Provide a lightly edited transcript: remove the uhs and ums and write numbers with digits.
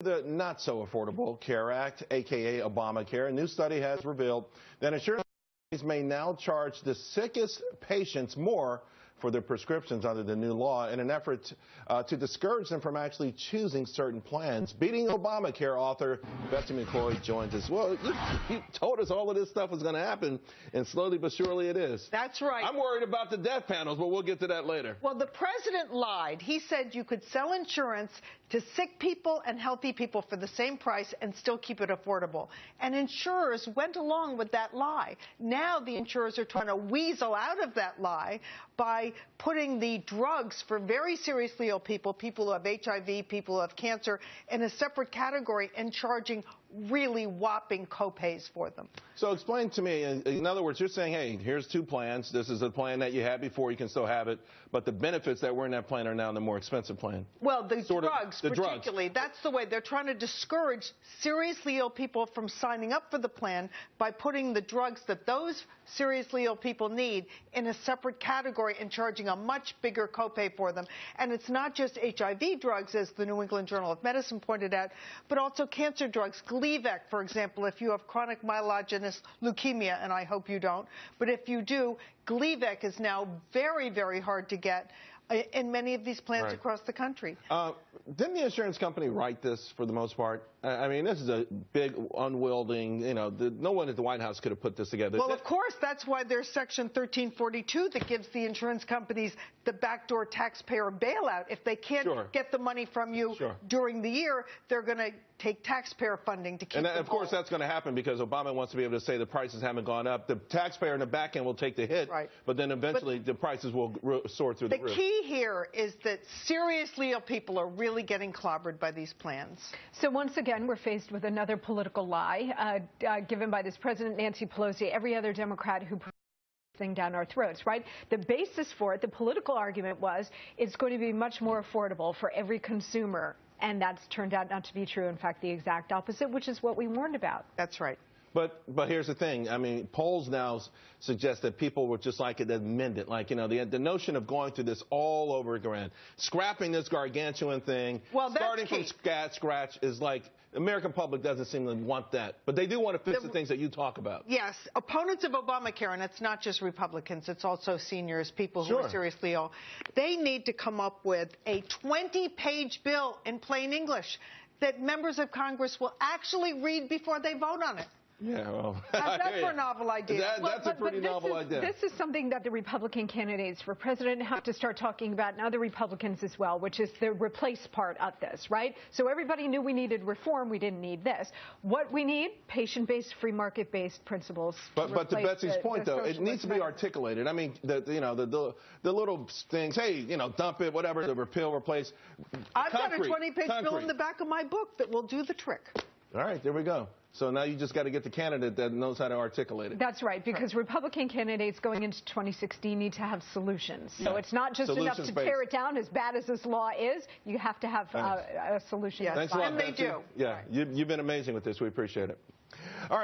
The Not-So-Affordable Care Act, a.k.a. Obamacare, a new study has revealed that insurance companies may now charge the sickest patients more for their prescriptions under the new law in an effort to discourage them from actually choosing certain plans. Beating Obamacare author Betsy McCaughey joins us. Well, you told us all of this stuff was going to happen, and slowly but surely it is. That's right. I'm worried about the death panels, but we'll get to that later. Well, the president lied. He said you could sell insurance to sick people and healthy people for the same price and still keep it affordable. And insurers went along with that lie. Now the insurers are trying to weasel out of that lie by putting the drugs for very seriously ill people, people who have HIV, people who have cancer, in a separate category and charging really whopping copays for them. So explain to me, in other words, you're saying, hey, here's two plans. This is a plan that you had before. You can still have it. But the benefits that were in that plan are now in the more expensive plan. Well, the drugs particularly. That's the way. They're trying to discourage seriously ill people from signing up for the plan by putting the drugs that those seriously ill people need in a separate category and charging a much bigger copay for them. And it's not just HIV drugs, as the New England Journal of Medicine pointed out, but also cancer drugs. Gleevec, for example, if you have chronic myelogenous leukemia, and I hope you don't, but if you do, Gleevec is now very, very hard to get in many of these plans across the country. Didn't the insurance company write this for the most part? I mean, this is a big, unwielding, no one at the White House could have put this together. Well, of course, that's why there's Section 1342 that gives the insurance companies the backdoor taxpayer bailout. If they can't get the money from you during the year, they're going to take taxpayer funding to keep them of course, that's going to happen because Obama wants to be able to say the prices haven't gone up. The taxpayer in the back end will take the hit, but then eventually the prices will soar through the roof. The key here is that seriously ill people are really getting clobbered by these plans. So once again, we're faced with another political lie given by this President Nancy Pelosi, every other Democrat who thing down our throats, right? The basis for it, the political argument was it's going to be much more affordable for every consumer. And that's turned out not to be true. In fact, the exact opposite, which is what we warned about. That's right. But here's the thing. I mean, polls now suggest that people would just like it amended. Like, the notion of going through this all over again, scrapping this gargantuan thing, starting from scratch is like, the American public doesn't seem to want that. But they do want to fix the things that you talk about. Yes. Opponents of Obamacare, and it's not just Republicans, it's also seniors, people who are seriously ill, they need to come up with a 20-page bill in plain English that members of Congress will actually read before they vote on it. Yeah, well, how's that for a novel idea? That's a pretty novel idea. This is something that the Republican candidates for president have to start talking about, and other Republicans as well, which is the replace part of this, right? So everybody knew we needed reform. We didn't need this. What we need, patient-based, free market-based principles. But to Betsy's point, though, it needs to be articulated. I mean, the little things, hey, dump it, whatever, the repeal, replace. I've got a 20-page bill in the back of my book that will do the trick. All right, there we go. So now you just got to get the candidate that knows how to articulate it. That's right, because Republican candidates going into 2016 need to have solutions. So it's not just enough to tear it down, as bad as this law is. You have to have a solution. Thanks a lot, and they do. Yeah, you've been amazing with this. We appreciate it. All right.